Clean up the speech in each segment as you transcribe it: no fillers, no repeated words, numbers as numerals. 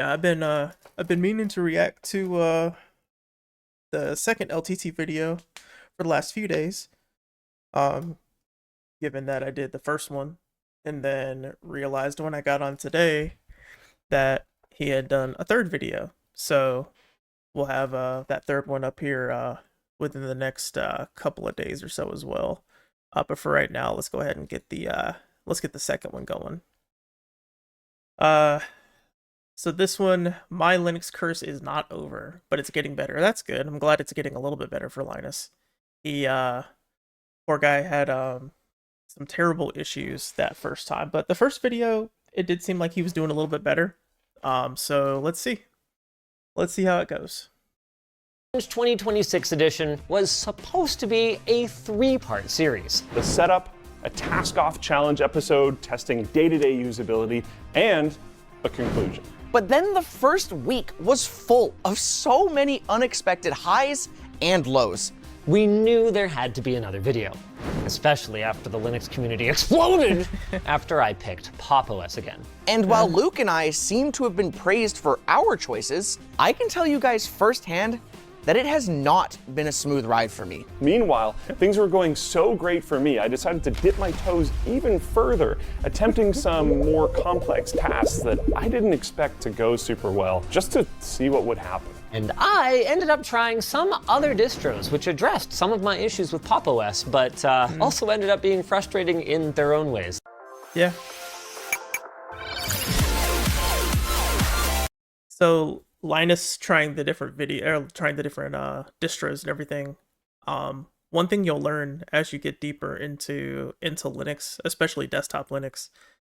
Yeah, I've been meaning to react to the second LTT video for the last few days. Um, Given that I did the first one and then realized when I got on today that he had done a third video. So we'll have that third one up here within the next couple of days or so as well. But for right now, let's go ahead and get the let's get the second one going. Uh So this one, my Linux curse is not over, but it's getting better. That's good. I'm glad it's getting a little bit better for Linus. He poor guy had some terrible issues that first time, but the first video it did seem like he was doing a little bit better. So let's see. Let's see how it goes. 2026 edition was supposed to be a three-part series. The setup, a task-off challenge episode testing day-to-day usability, and a conclusion. But then the first week was full of so many unexpected highs and lows. We knew there had to be another video, especially after the Linux community exploded after I picked Pop! OS again. And while Luke and I seem to have been praised for our choices, I can tell you guys firsthand that it has not been a smooth ride for me. Meanwhile, things were going so great for me, I decided to dip my toes even further, attempting some more complex tasks that I didn't expect to go super well, just to see what would happen. And I ended up trying some other distros which addressed some of my issues with Pop! OS, but also ended up being frustrating in their own ways. Yeah. So Linus trying the different distros and everything. One thing you'll learn as you get deeper into Linux, especially desktop Linux,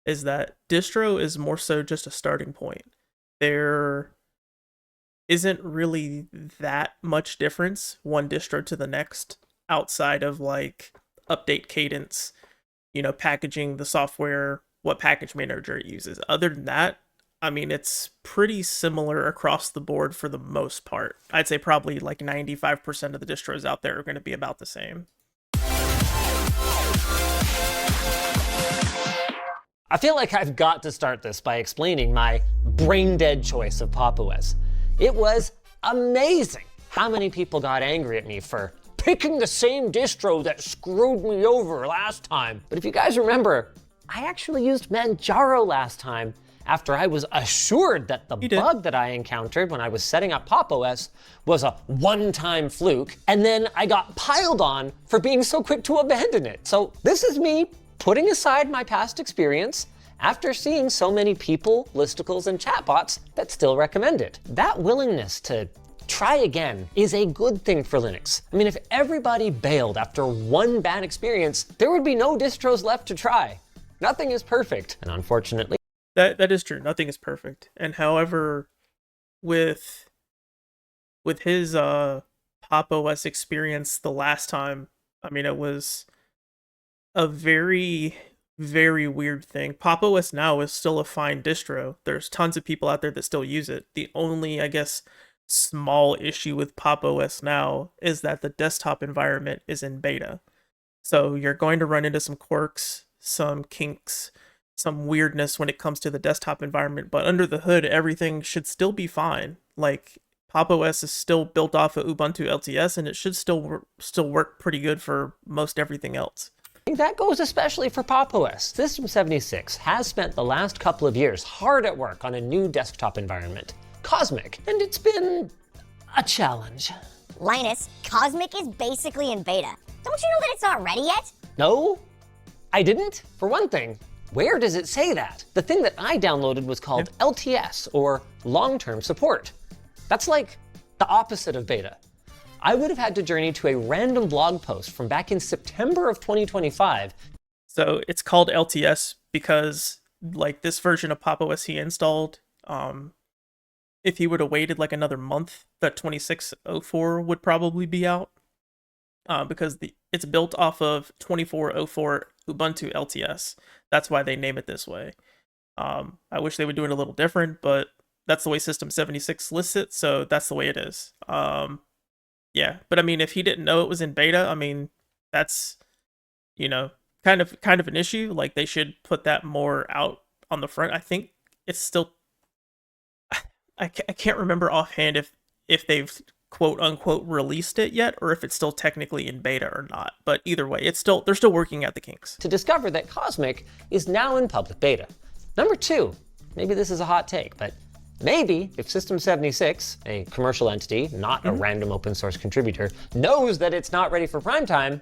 is that distro is more so just a starting point. There isn't really that much difference one distro to the next outside of like update cadence, packaging the software, what package manager it uses. Other than that, I mean, it's pretty similar across the board for the most part. I'd say probably like 95% of the distros out there are going to be about the same. I feel like I've got to start this by explaining my brain-dead choice of Pop! OS. It was amazing how many people got angry at me for picking the same distro that screwed me over last time. But if you guys remember, I actually used Manjaro last time after I was assured that the bug that I encountered when I was setting up Pop! OS was a one-time fluke, and then I got piled on for being so quick to abandon it. So this is me putting aside my past experience after seeing so many people, listicles, and chatbots that still recommend it. That willingness to try again is a good thing for Linux. I mean, if everybody bailed after one bad experience, there would be no distros left to try. Nothing is perfect, and unfortunately, That is true. Nothing is perfect. And however, with his Pop! OS experience the last time, I mean, it was a very, very weird thing. Pop! OS now is still a fine distro. There's tons of people out there that still use it. The only, I guess, small issue with Pop! OS now is that the desktop environment is in beta. So you're going to run into some quirks, some kinks, some weirdness when it comes to the desktop environment, but under the hood, everything should still be fine. Like, Pop! OS is still built off of Ubuntu LTS, and it should still work pretty good for most everything else. that goes especially for Pop! OS. System 76 has spent the last couple of years hard at work on a new desktop environment, Cosmic, and it's been a challenge. Linus, Cosmic is basically in beta. Don't you know that it's not ready yet? No, I didn't. For one thing, where does it say that? The thing that I downloaded was called LTS, or long-term support. That's like the opposite of beta. I would have had to journey to a random blog post from back in September of 2025. So it's called LTS because, like, this version of Pop! OS he installed, if he would have waited like another month, the 2604 would probably be out. Because it's built off of 2404 Ubuntu LTS. That's why they name it this way. I wish they would do it a little different, but that's the way System 76 lists it, so that's the way it is. Yeah, but I mean, if he didn't know it was in beta, I mean, that's, kind of an issue. Like, they should put that more out on the front. I think it's still, I can't remember offhand if they've quote unquote released it yet, or if it's still technically in beta or not. But either way, they're still working at the kinks. To discover that Cosmic is now in public beta. Number 2, maybe this is a hot take, but maybe if System 76, a commercial entity, not a random open source contributor, knows that it's not ready for prime time,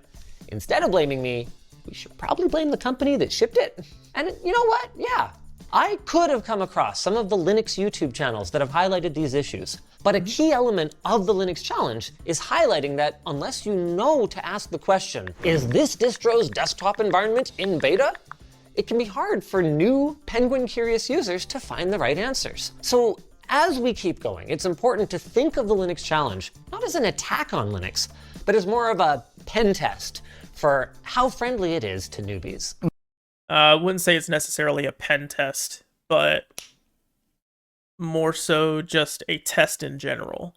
instead of blaming me, we should probably blame the company that shipped it. And you know what? Yeah, I could have come across some of the Linux YouTube channels that have highlighted these issues. But a key element of the Linux challenge is highlighting that unless you know to ask the question, is this distro's desktop environment in beta? It can be hard for new Penguin curious users to find the right answers. So as we keep going, it's important to think of the Linux challenge not as an attack on Linux, but as more of a pen test for how friendly it is to newbies. I wouldn't say it's necessarily a pen test, but more so just a test in general.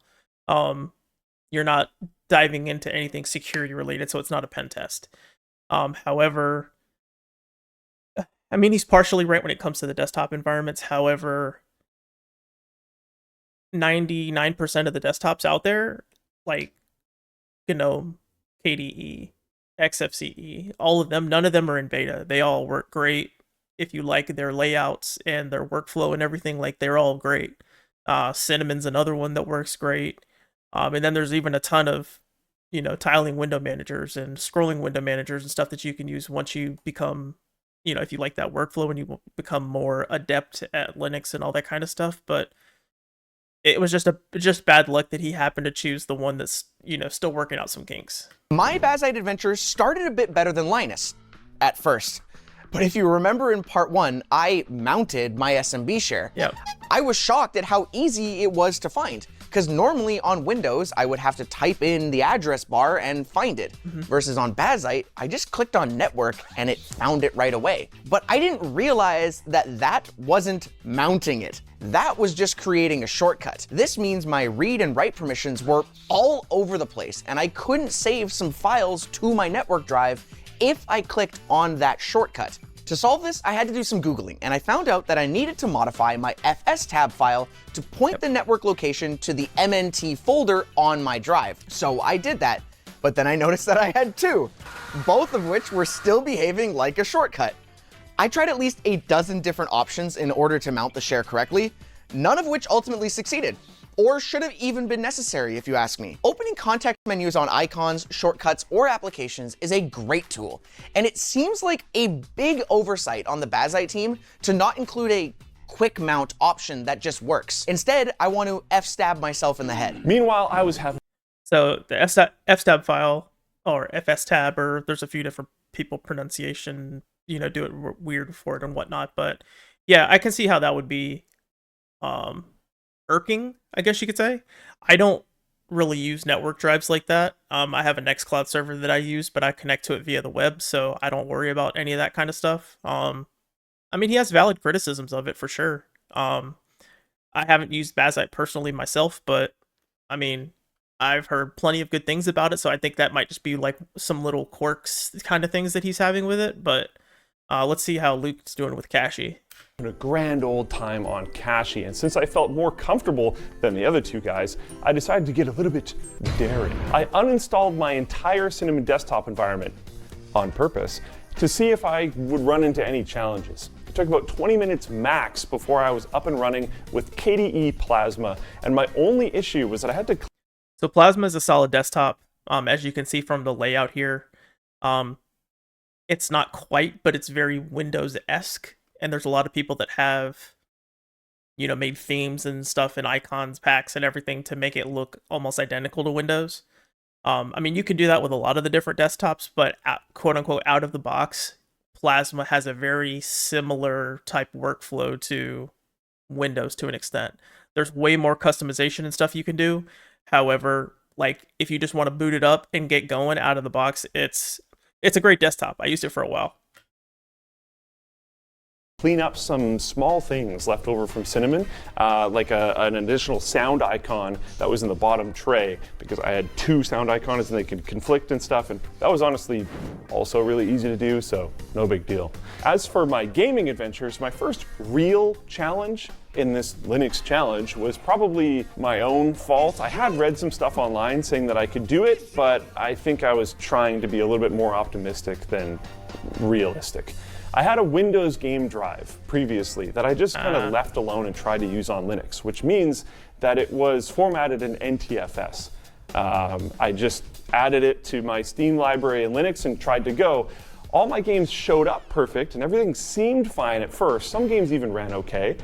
You're not diving into anything security related, so it's not a pen test. However, I mean, he's partially right when it comes to the desktop environments. However, 99% of the desktops out there, like, KDE, XFCE, all of them, none of them are in beta. They all work great. If you like their layouts and their workflow and everything, like, they're all great. Cinnamon's another one that works great. And then there's even a ton of, tiling window managers and scrolling window managers and stuff that you can use once you become, if you like that workflow and you become more adept at Linux and all that kind of stuff. But it was just bad luck that he happened to choose the one that's, still working out some kinks. My Bazite adventure started a bit better than Linus at first. But if you remember in part 1, I mounted my SMB share. Yep. I was shocked at how easy it was to find, because normally on Windows, I would have to type in the address bar and find it. Versus on Bazite, I just clicked on network and it found it right away. But I didn't realize that wasn't mounting it. That was just creating a shortcut. This means my read and write permissions were all over the place, and I couldn't save some files to my network drive if I clicked on that shortcut. To solve this, I had to do some Googling, and I found out that I needed to modify my fstab file to point the network location to the MNT folder on my drive. So I did that, but then I noticed that I had 2, both of which were still behaving like a shortcut. I tried at least a dozen different options in order to mount the share correctly, none of which ultimately succeeded, or should have even been necessary if you ask me. Opening context menus on icons, shortcuts, or applications is a great tool, and it seems like a big oversight on the Bazite team to not include a quick mount option that just works. Instead, I want to fstab myself in the head. Meanwhile, I was having... So the fstab file, or fstab, or there's a few different people pronunciation, do it weird for it and whatnot, but yeah, I can see how that would be irking, I guess you could say. I don't really use network drives like that. I have a Nextcloud server that I use, but I connect to it via the web, so I don't worry about any of that kind of stuff. I mean, he has valid criticisms of it for sure. I haven't used Bazite personally myself, but I mean, I've heard plenty of good things about it, so I think that might just be like some little quirks kind of things that he's having with it, but let's see how Luke's doing with Cache. A grand old time on Cache, and since I felt more comfortable than the other 2 guys, I decided to get a little bit daring. I uninstalled my entire Cinnamon desktop environment on purpose to see if I would run into any challenges. It took about 20 minutes max before I was up and running with KDE Plasma, and my only issue was that I had to... So Plasma is a solid desktop, as you can see from the layout here. It's not quite, but it's very Windows-esque. And there's a lot of people that have, made themes and stuff and icons, packs, and everything to make it look almost identical to Windows. I mean, you can do that with a lot of the different desktops, but quote unquote out of the box, Plasma has a very similar type workflow to Windows to an extent. There's way more customization and stuff you can do. However, like if you just want to boot it up and get going out of the box, it's a great desktop. I used it for a while. Clean up some small things left over from Cinnamon, like an additional sound icon that was in the bottom tray, because I had 2 sound icons and they could conflict and stuff, and that was honestly also really easy to do, so no big deal. As for my gaming adventures, my first real challenge in this Linux challenge was probably my own fault. I had read some stuff online saying that I could do it, but I think I was trying to be a little bit more optimistic than realistic. I had a Windows game drive previously that I just kind of left alone and tried to use on Linux, which means that it was formatted in NTFS. I just added it to my Steam library in Linux and tried to go. All my games showed up perfect and everything seemed fine at first. Some games even ran okay.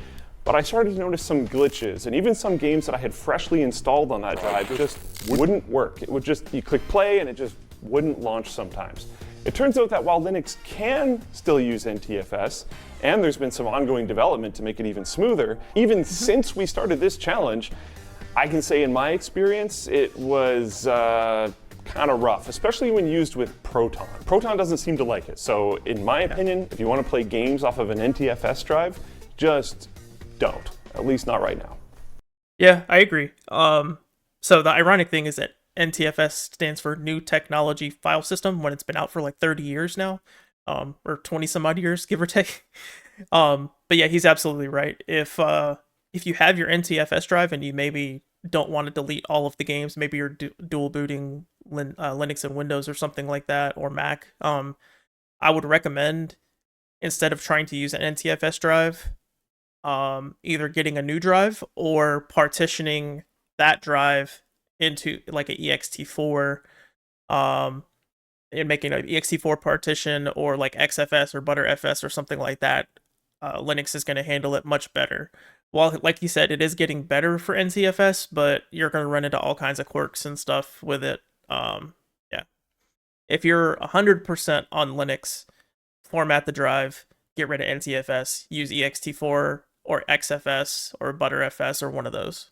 But I started to notice some glitches, and even some games that I had freshly installed on that drive just wouldn't work. It would just, you click play and it just wouldn't launch sometimes. It turns out that while Linux can still use NTFS, and there's been some ongoing development to make it even smoother, even since we started this challenge, I can say in my experience, it was kind of rough, especially when used with Proton. Proton doesn't seem to like it. So in my opinion, if you want to play games off of an NTFS drive, just don't, at least not right now. Yeah, I agree. So the ironic thing is that NTFS stands for New Technology File System when it's been out for like 30 years now, or 20 some odd years, give or take. But yeah, he's absolutely right. If you have your NTFS drive and you maybe don't want to delete all of the games, maybe you're dual booting Linux and Windows or something like that, or Mac, I would recommend, instead of trying to use an NTFS drive, either getting a new drive or partitioning that drive into like an ext4, and making an ext4 partition, or like XFS or Btrfs or something like that. Linux is going to handle it much better. While, like you said, it is getting better for NTFS, but you're going to run into all kinds of quirks and stuff with it. Yeah. If you're 100% on Linux, format the drive, get rid of NTFS, use ext4 or XFS or Btrfs or one of those.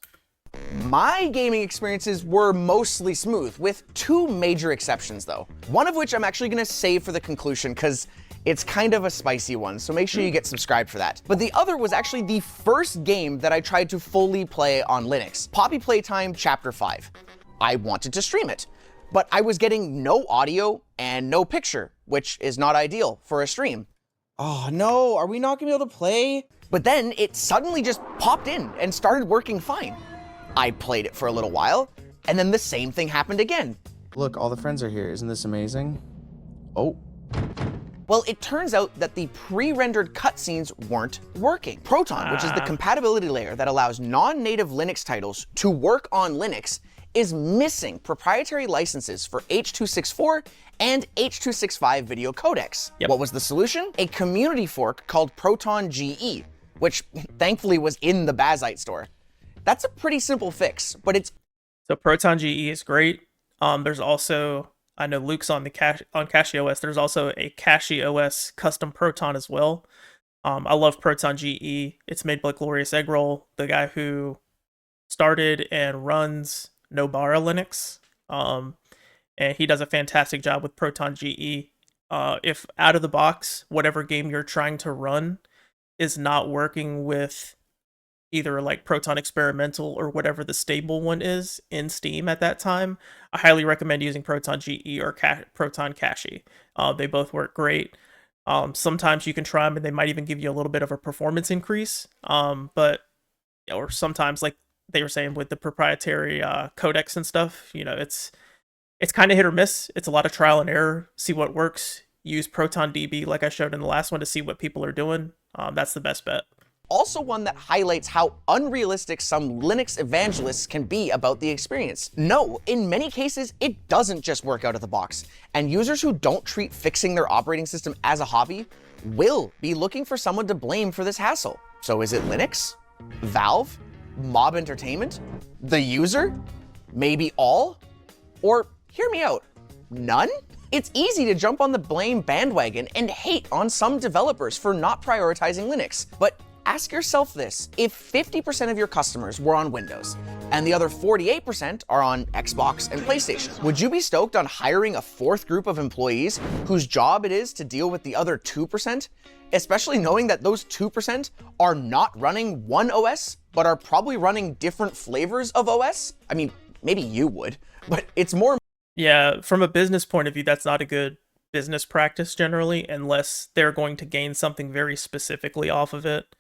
My gaming experiences were mostly smooth, with two major exceptions though. One of which I'm actually gonna save for the conclusion because it's kind of a spicy one, so make sure you get subscribed for that. But the other was actually the first game that I tried to fully play on Linux, Poppy Playtime Chapter 5. I wanted to stream it, but I was getting no audio and no picture, which is not ideal for a stream. Oh no, are we not gonna be able to play? But then it suddenly just popped in and started working fine. I played it for a little while, and then the same thing happened again. Look, all the friends are here. Isn't this amazing? Oh. Well, it turns out that the pre-rendered cutscenes weren't working. Proton, which is the compatibility layer that allows non-native Linux titles to work on Linux, is missing proprietary licenses for H.264 and H.265 video codecs. Yep. What was the solution? A community fork called Proton GE, which thankfully was in the Bazite store. That's a pretty simple fix, but it's... So Proton GE is great. There's also, I know Luke's on the on CachyOS, there's also a CachyOS custom Proton as well. I love Proton GE. It's made by Glorious Eggroll, the guy who started and runs Nobara Linux. And he does a fantastic job with Proton GE. If out of the box, whatever game you're trying to run is not working with either like Proton Experimental or whatever the stable one is in Steam at that time, I highly recommend using Proton GE or Proton Cachy. They both work great. Sometimes you can try them and they might even give you a little bit of a performance increase. But or sometimes, like they were saying with the proprietary codecs and stuff, you know, it's kind of hit or miss. It's a lot of trial and error. See what works. Use Proton DB like I showed in the last one to see what people are doing. That's the best bet. Also one that highlights how unrealistic some Linux evangelists can be about the experience. No, in many cases, it doesn't just work out of the box, and users who don't treat fixing their operating system as a hobby will be looking for someone to blame for this hassle. So is it Linux? Valve? Mob Entertainment? The user? Maybe all? Or, hear me out, none? It's easy to jump on the blame bandwagon and hate on some developers for not prioritizing Linux, but ask yourself this: if 50% of your customers were on Windows and the other 48% are on Xbox and PlayStation, would you be stoked on hiring a fourth group of employees whose job it is to deal with the other 2%? Especially knowing that those 2% are not running one OS, but are probably running different flavors of OS? I mean, maybe you would, but it's more... Yeah, from a business point of view, that's not a good business practice generally, unless they're going to gain something very specifically off of it.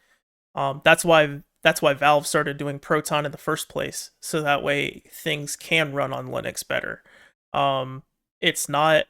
That's why That's why Valve started doing Proton in the first place, so that way things can run on Linux better. It's not,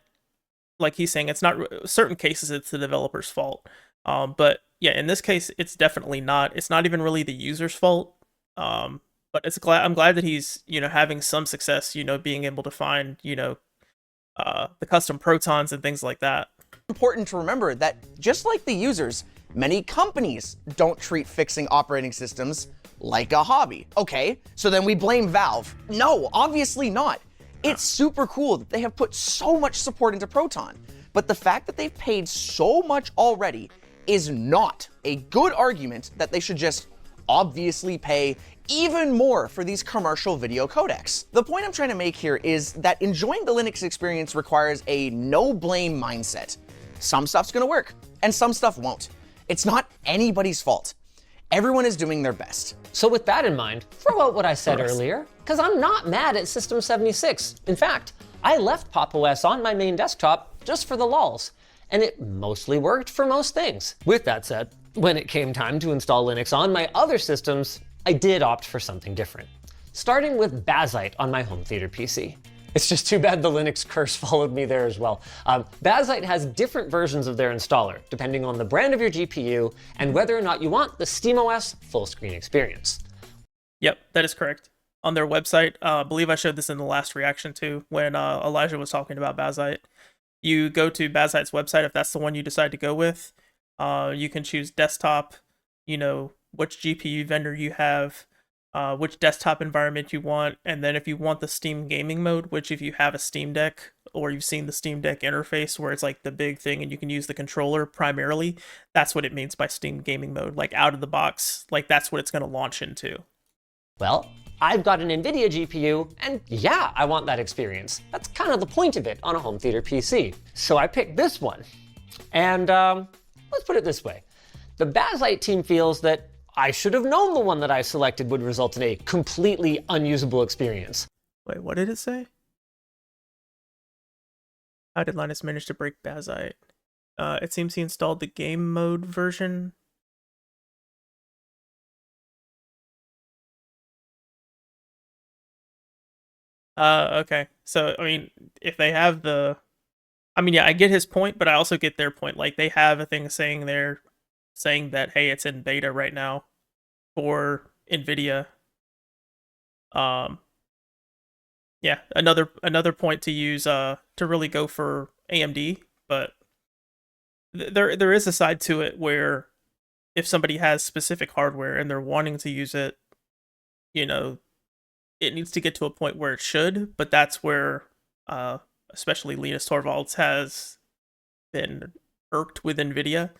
like he's saying, it's not, certain cases it's the developer's fault. But yeah, in this case, it's definitely not. It's not even really the user's fault. But I'm glad that he's, having some success, being able to find, the custom protons and things like that. Important to remember that just like the users, many companies don't treat fixing operating systems like a hobby. Okay, so then we blame Valve. No, obviously not. It's super cool that they have put so much support into Proton, but the fact that they've paid so much already is not a good argument that they should just obviously pay even more for these commercial video codecs. The point I'm trying to make here is that enjoying the Linux experience requires a no-blame mindset. Some stuff's gonna work, and some stuff won't. It's not anybody's fault. Everyone is doing their best. So with that in mind, throw out what I said earlier, because I'm not mad at System 76. In fact, I left Pop! OS on my main desktop just for the lulz, and it mostly worked for most things. With that said, when it came time to install Linux on my other systems, I did opt for something different, starting with Bazzite on my home theater PC. It's just too bad the Linux curse followed me there as well. Bazzite has different versions of their installer, depending on the brand of your GPU and whether or not you want the SteamOS full screen experience. Yep, that is correct. On their website, I believe I showed this in the last reaction too, when Elijah was talking about Bazzite. You go to Bazzite's website, if that's the one you decide to go with. You can choose desktop, which GPU vendor you have, which desktop environment you want, and then if you want the Steam gaming mode, which if you have a Steam Deck or you've seen the Steam Deck interface where it's like the big thing and you can use the controller primarily, that's what it means by Steam gaming mode, like out of the box, like that's what it's going to launch into. Well, I've got an NVIDIA GPU, and yeah, I want that experience. That's kind of the point of it on a home theater PC. So I picked this one, and let's put it this way. The Bazzite team feels that I should have known the one that I selected would result in a completely unusable experience. Wait, what did it say? How did Linus manage to break Bazzite? It seems he installed the game mode version. Okay. So, I mean, if they have yeah, I get his point, but I also get their point. Like, they have a thing saying that, hey, it's in beta right now for NVIDIA. Yeah, another point to use to really go for AMD, but there is a side to it where if somebody has specific hardware and they're wanting to use it, it needs to get to a point where it should, but that's where especially Linus Torvalds has been irked with NVIDIA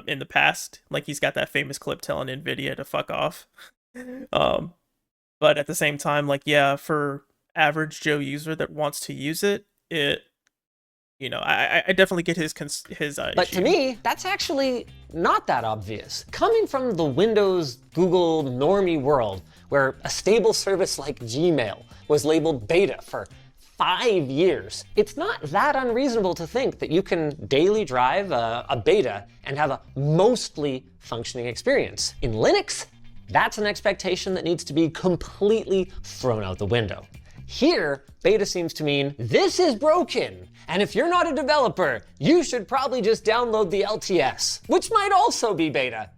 in the past. Like, he's got that famous clip telling NVIDIA to fuck off. But at the same time, like, yeah, for average Joe user that wants to use it, I definitely get his But issue. to me, that's actually not that obvious. Coming from the Windows, Google, normie world, where a stable service like Gmail was labeled beta for 5 years, it's not that unreasonable to think that you can daily drive a beta and have a mostly functioning experience. In Linux, that's an expectation that needs to be completely thrown out the window. Here, beta seems to mean this is broken, and if you're not a developer, you should probably just download the LTS, which might also be beta.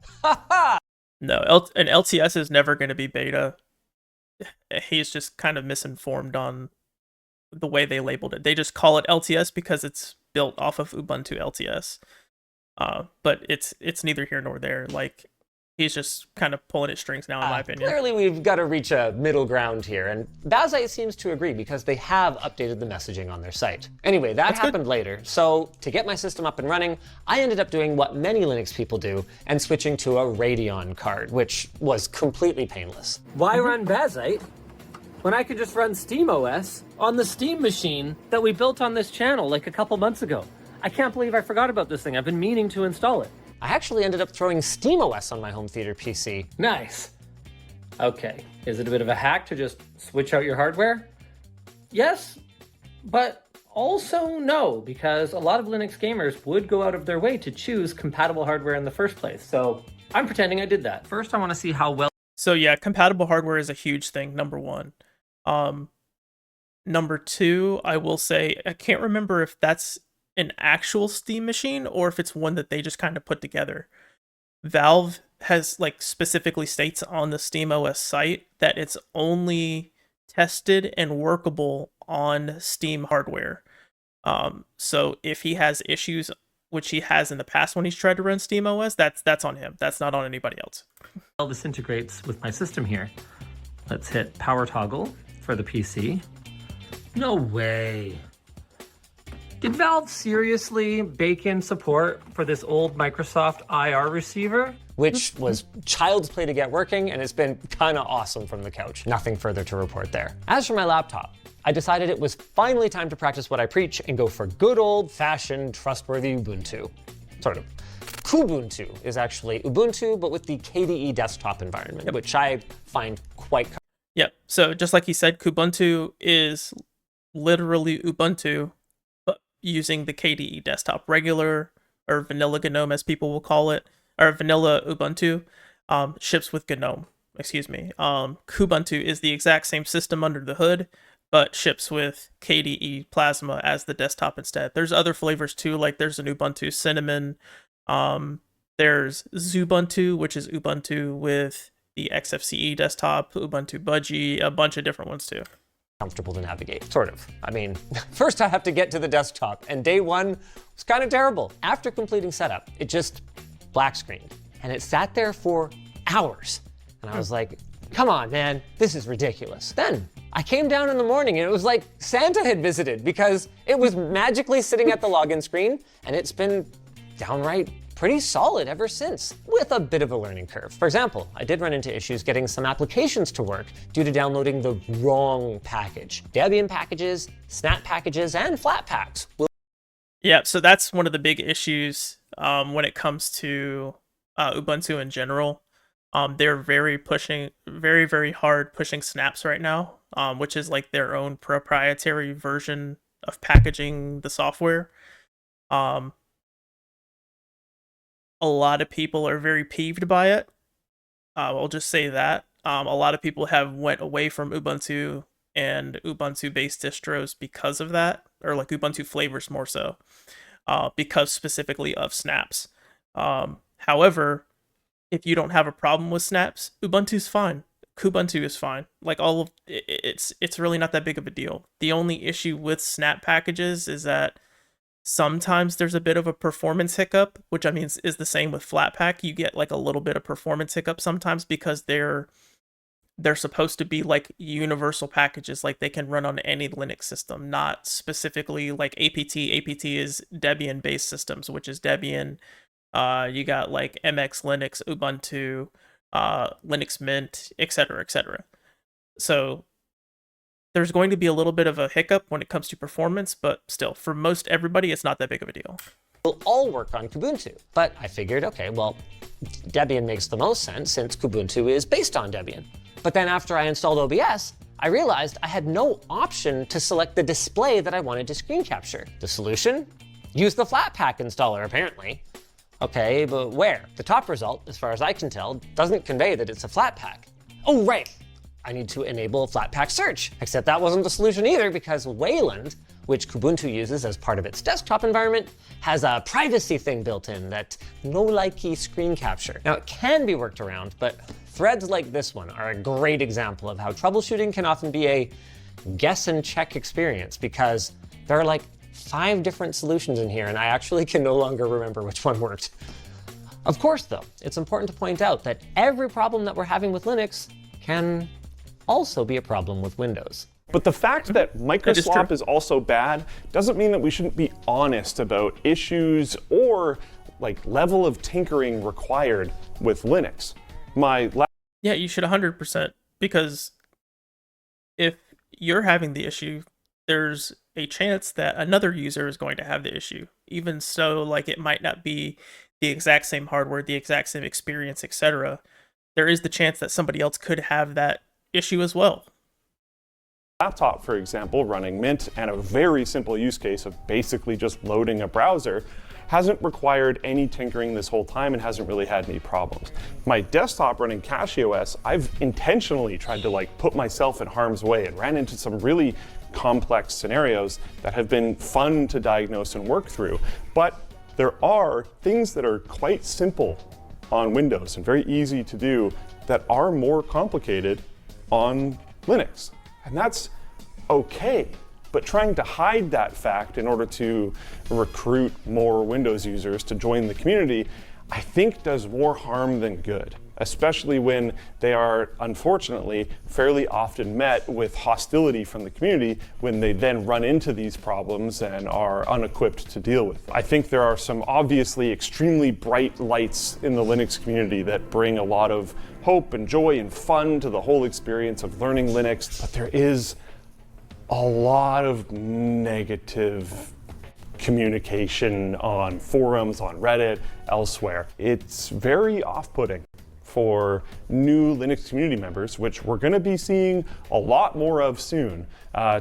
No, an LTS is never going to be beta. He's just kind of misinformed on the way they labeled it. They just call it LTS because it's built off of Ubuntu LTS. But it's neither here nor there. Like, he's just kind of pulling at strings now, in my opinion. Clearly, we've got to reach a middle ground here, and Bazzite seems to agree because they have updated the messaging on their site. Anyway, that happened later, so to get my system up and running, I ended up doing what many Linux people do and switching to a Radeon card, which was completely painless. Why run Bazzite when I could just run SteamOS on the Steam machine that we built on this channel like a couple months ago? I can't believe I forgot about this thing. I've been meaning to install it. I actually ended up throwing SteamOS on my home theater PC. Nice. Okay, is it a bit of a hack to just switch out your hardware? Yes, but also no, because a lot of Linux gamers would go out of their way to choose compatible hardware in the first place. So I'm pretending I did that. First, I want to see how well So yeah, compatible hardware is a huge thing, number one. Number two, I will say, I can't remember if that's an actual Steam machine or if it's one that they just kind of put together. Valve has like specifically states on the SteamOS site that it's only tested and workable on Steam hardware. So if he has issues, which he has in the past when he's tried to run SteamOS, that's on him. That's not on anybody else. Well, this integrates with my system here. Let's hit power toggle for the PC. No way. Did Valve seriously bake in support for this old Microsoft IR receiver? Which was child's play to get working, and it's been kind of awesome from the couch. Nothing further to report there. As for my laptop, I decided it was finally time to practice what I preach and go for good old-fashioned, trustworthy Ubuntu. Sort of. Kubuntu is actually Ubuntu, but with the KDE desktop environment, which I find quite... Yep, so just like he said, Kubuntu is literally Ubuntu, but using the KDE desktop. Regular, or vanilla GNOME as people will call it, or vanilla Ubuntu, ships with GNOME, excuse me. Kubuntu is the exact same system under the hood, but ships with KDE Plasma as the desktop instead. There's other flavors too, like there's an Ubuntu Cinnamon, there's Xubuntu, which is Ubuntu with the XFCE desktop, Ubuntu Budgie, a bunch of different ones too. Comfortable to navigate, sort of. I mean, first I have to get to the desktop, and day one was kind of terrible. After completing setup, it just black screened, and it sat there for hours. And I was like, come on, man, this is ridiculous. Then I came down in the morning, and it was like Santa had visited, because it was magically sitting at the login screen, and it's been downright pretty solid ever since, with a bit of a learning curve. For example, I did run into issues getting some applications to work due to downloading the wrong package. Debian packages, snap packages, and Flatpaks. Yeah, so that's one of the big issues when it comes to Ubuntu in general. They're very hard pushing snaps right now, which is like their own proprietary version of packaging the software. A lot of people are very peeved by it. I'll just say that. A lot of people have went away from Ubuntu and Ubuntu-based distros because of that, or like Ubuntu flavors more so, because specifically of snaps. However, if you don't have a problem with snaps, Ubuntu's fine. Kubuntu is fine. Like all of it's really not that big of a deal. The only issue with snap packages is that sometimes there's a bit of a performance hiccup, which I mean is the same with Flatpak. You get like a little bit of performance hiccup sometimes because they're supposed to be like universal packages, like they can run on any Linux system, not specifically like APT. APT is Debian based systems, which is Debian. You got like MX Linux, Ubuntu, Linux Mint, etc., etc. So there's going to be a little bit of a hiccup when it comes to performance, but still, for most everybody, it's not that big of a deal. Will all work on Kubuntu. But I figured, okay, well, Debian makes the most sense since Kubuntu is based on Debian. But then after I installed OBS, I realized I had no option to select the display that I wanted to screen capture. The solution? Use the Flatpak installer, apparently. Okay, but where? The top result, as far as I can tell, doesn't convey that it's a Flatpak. Oh, right. I need to enable Flatpak search. Except that wasn't the solution either, because Wayland, which Kubuntu uses as part of its desktop environment, has a privacy thing built in that no-likey screen capture. Now, it can be worked around, but threads like this one are a great example of how troubleshooting can often be a guess and check experience, because there are like 5 different solutions in here, and I actually can no longer remember which one worked. Of course, though, it's important to point out that every problem that we're having with Linux can also be a problem with Windows. But the fact that microswap is also bad doesn't mean that we shouldn't be honest about issues or like level of tinkering required with Linux. Yeah, you should 100%, because if you're having the issue, there's a chance that another user is going to have the issue. Even so, like it might not be the exact same hardware, the exact same experience, etc. There is the chance that somebody else could have that issue as well. Laptop, for example, running Mint and a very simple use case of basically just loading a browser, hasn't required any tinkering this whole time and hasn't really had any problems. My desktop running CachyOS, I've intentionally tried to like put myself in harm's way and ran into some really complex scenarios that have been fun to diagnose and work through. But there are things that are quite simple on Windows and very easy to do that are more complicated on Linux. And that's okay. But trying to hide that fact in order to recruit more Windows users to join the community, I think does more harm than good, especially when they are, unfortunately, fairly often met with hostility from the community when they then run into these problems and are unequipped to deal with. I think there are some obviously extremely bright lights in the Linux community that bring a lot of hope and joy and fun to the whole experience of learning Linux, but there is a lot of negative communication on forums, on Reddit, elsewhere. It's very off-putting for new Linux community members, which we're going to be seeing a lot more of soon,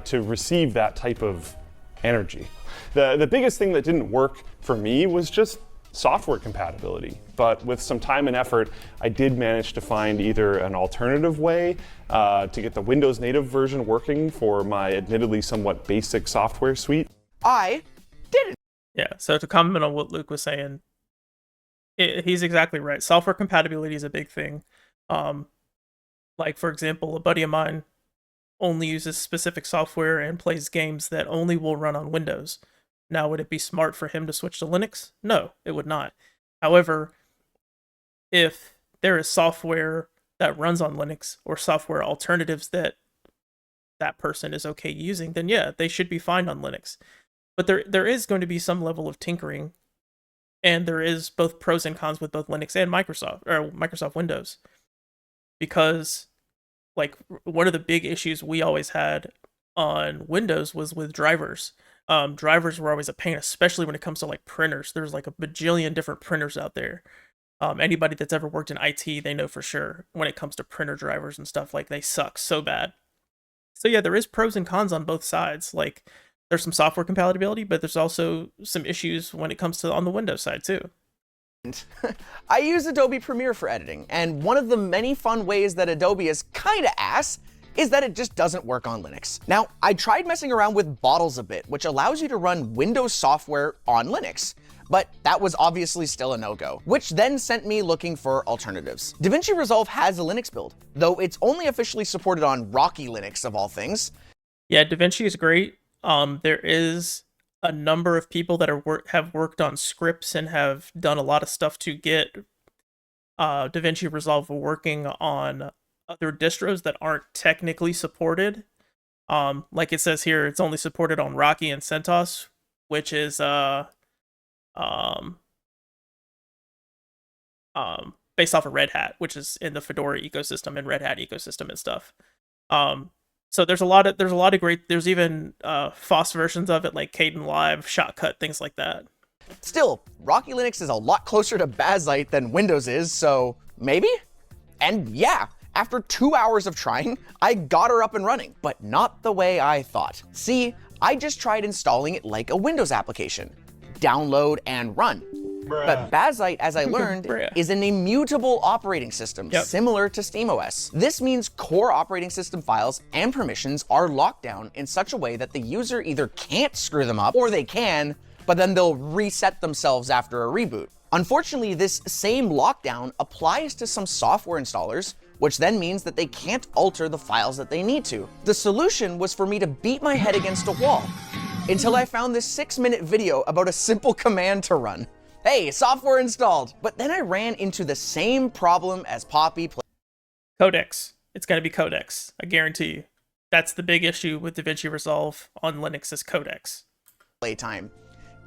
to receive that type of energy. The biggest thing that didn't work for me was just software compatibility, but with some time and effort, I did manage to find either an alternative way to get the Windows native version working for my admittedly somewhat basic software suite. I did it. Yeah, so to comment on what Luke was saying, he's exactly right. Software compatibility is a big thing. Like, for example, a buddy of mine only uses specific software and plays games that only will run on Windows. Now, would it be smart for him to switch to Linux? No, it would not. However, if there is software that runs on Linux or software alternatives that that person is okay using, then yeah, they should be fine on Linux. But there is going to be some level of tinkering, and there is both pros and cons with both Linux and Microsoft Windows. Because, like, one of the big issues we always had on Windows was with drivers. Drivers were always a pain, especially when it comes to like printers. There's like a bajillion different printers out there. Anybody that's ever worked in IT, they know for sure when it comes to printer drivers and stuff, like they suck so bad. So yeah, there is pros and cons on both sides. Like there's some software compatibility, but there's also some issues when it comes to on the Windows side too. I use Adobe Premiere for editing, and one of the many fun ways that Adobe is kinda ass is that it just doesn't work on Linux. Now, I tried messing around with Bottles a bit, which allows you to run Windows software on Linux, but that was obviously still a no-go, which then sent me looking for alternatives. DaVinci Resolve has a Linux build, though it's only officially supported on Rocky Linux of all things. Yeah, DaVinci is great. There is a number of people that have worked on scripts and have done a lot of stuff to get DaVinci Resolve working on other distros that aren't technically supported. Like it says here, it's only supported on Rocky and CentOS, which is based off of Red Hat, which is in the Fedora ecosystem and Red Hat ecosystem and stuff. So there's a lot of great. There's even FOSS versions of it, like Kdenlive, Shotcut, things like that. Still, Rocky Linux is a lot closer to Bazzite than Windows is, so maybe? And yeah, after 2 hours of trying, I got her up and running, but not the way I thought. See, I just tried installing it like a Windows application. Download and run. But Bazzite, as I learned, is an immutable operating system, similar to SteamOS. This means core operating system files and permissions are locked down in such a way that the user either can't screw them up, or they can, but then they'll reset themselves after a reboot. Unfortunately, this same lockdown applies to some software installers, which then means that they can't alter the files that they need to. The solution was for me to beat my head against a wall, until I found this 6-minute video about a simple command to run. Hey, software installed! But then I ran into the same problem as Poppy. Codecs. It's going to be codecs. I guarantee you. That's the big issue with DaVinci Resolve on Linux is codecs. Playtime.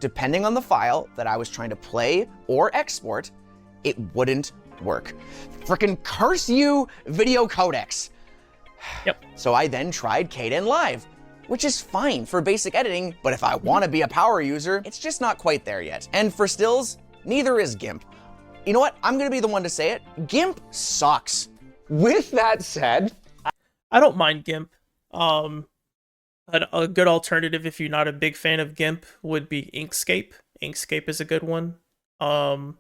Depending on the file that I was trying to play or export, it wouldn't work. Frickin' curse you, video codecs. Yep. So I then tried Kdenlive, which is fine for basic editing, but if I want to be a power user, it's just not quite there yet. And for stills, neither is GIMP. You know what? I'm gonna be the one to say it. GIMP sucks. With that said, I don't mind GIMP. A good alternative if you're not a big fan of GIMP would be Inkscape. Inkscape is a good one. Kden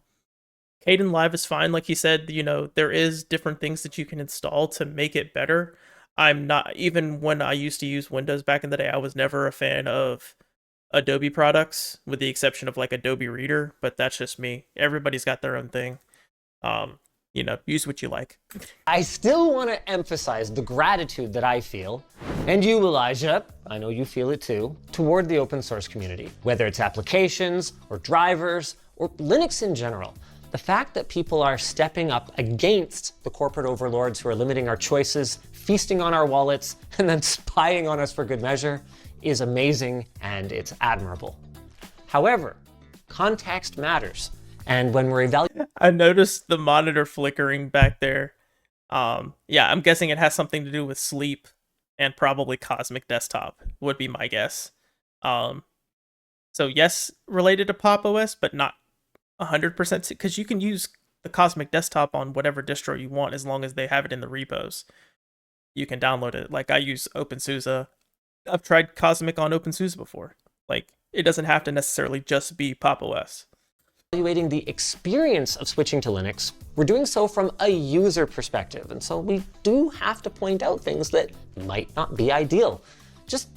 Live is fine. Like he said, you know, there is different things that you can install to make it better. I'm not, even when I used to use Windows back in the day, I was never a fan of Adobe products, with the exception of like Adobe Reader, but that's just me. Everybody's got their own thing. You know, use what you like. I still want to emphasize the gratitude that I feel, and you, Elijah, I know you feel it too, toward the open source community. Whether it's applications, or drivers, or Linux in general, the fact that people are stepping up against the corporate overlords who are limiting our choices, feasting on our wallets, and then spying on us for good measure is amazing, and it's admirable. However, context matters. And when we're evaluating, I noticed the monitor flickering back there. Yeah, I'm guessing it has something to do with sleep and probably Cosmic Desktop would be my guess. So yes, related to Pop! OS, but not 100%, because you can use the Cosmic Desktop on whatever distro you want as long as they have it in the repos. You can download it. Like I use OpenSUSE. I've tried Cosmic on OpenSUSE before. Like it doesn't have to necessarily just be Pop! OS. evaluating the experience of switching to Linux, we're doing so from a user perspective, and so we do have to point out things that might not be ideal. Just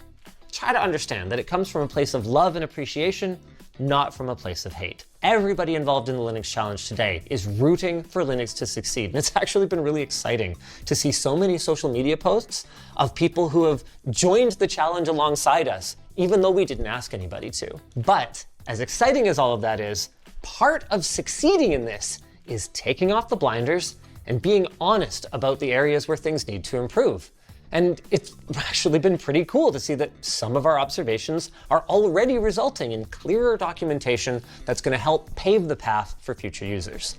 try to understand that it comes from a place of love and appreciation, not from a place of hate. Everybody involved in the Linux challenge today is rooting for Linux to succeed, and it's actually been really exciting to see so many social media posts of people who have joined the challenge alongside us, even though we didn't ask anybody to. But as exciting as all of that is, part of succeeding in this is taking off the blinders and being honest about the areas where things need to improve. And it's actually been pretty cool to see that some of our observations are already resulting in clearer documentation that's going to help pave the path for future users.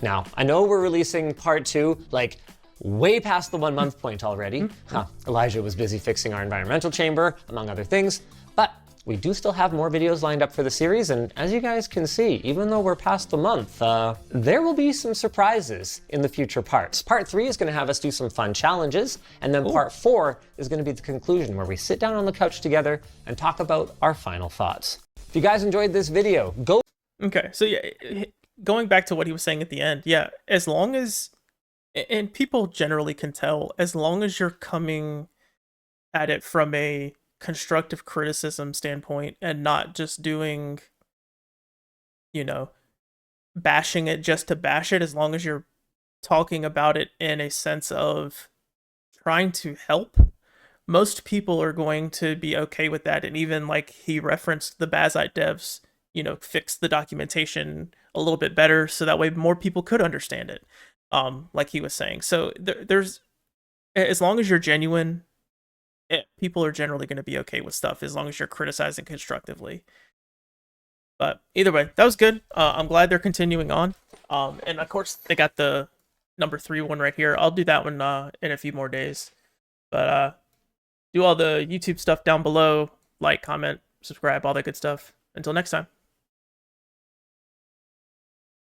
Now, I know we're releasing part 2 like way past the 1 month point already. Elijah was busy fixing our environmental chamber, among other things, but we do still have more videos lined up for the series, and as you guys can see, even though we're past the month, there will be some surprises in the future parts. Part 3 is going to have us do some fun challenges, and then part 4 is going to be the conclusion where we sit down on the couch together and talk about our final thoughts. If you guys enjoyed this video, go... Okay, so yeah, going back to what he was saying at the end, yeah, as long as, and people generally can tell, as long as you're coming at it from a constructive criticism standpoint and not just doing, you know, bashing it just to bash it, as long as you're talking about it in a sense of trying to help, most people are going to be okay with that. And even like he referenced, the Bazite devs, you know, fixed the documentation a little bit better so that way more people could understand it, like he was saying. So there's, as long as you're genuine, people are generally going to be okay with stuff as long as you're criticizing constructively. But either way, that was good. I'm glad they're continuing on. And of course, they got the number 3 one right here. I'll do that one in a few more days. But do all the YouTube stuff down below. Like, comment, subscribe, all that good stuff. Until next time.